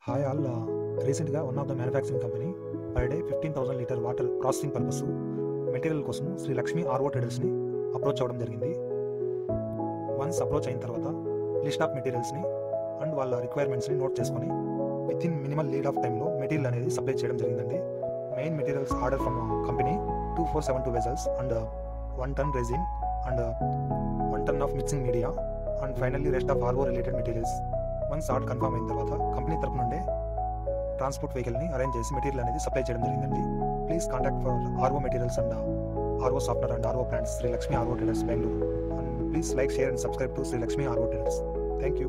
Hi all. రీసెంట్గా one of the manufacturing company per day 15,000 litre water processing purpose material కోసం Shri Lakshmi RO ట్రేడర్స్ని approach అవ్వడం జరిగింది. Once approach అయిన తర్వాత లిస్ట్ ఆఫ్ మెటీరియల్స్ని అండ్ వాళ్ళ రిక్వైర్మెంట్స్ని నోట్ చేసుకొని with in minimal lead of టైంలో మెటీరియల్ అనేది సప్లై చేయడం జరిగిందండి. Main materials order from company 2472 vessels and 1 ton resin and 1 ton of mixing media and finally rest of RO related materials. Once order confirm అయిన తర్వాత company తరపు నుండే transport వెహికల్ని arrange చేసి మెటీరియల్ అనేది సప్లై చేయడం జరిగిందండి. Please contact for RO materials and RO software and RO brands Sri Lakshmi RO traders Bengaluru. And please like, share and subscribe to Sri Lakshmi RO traders. Thank you.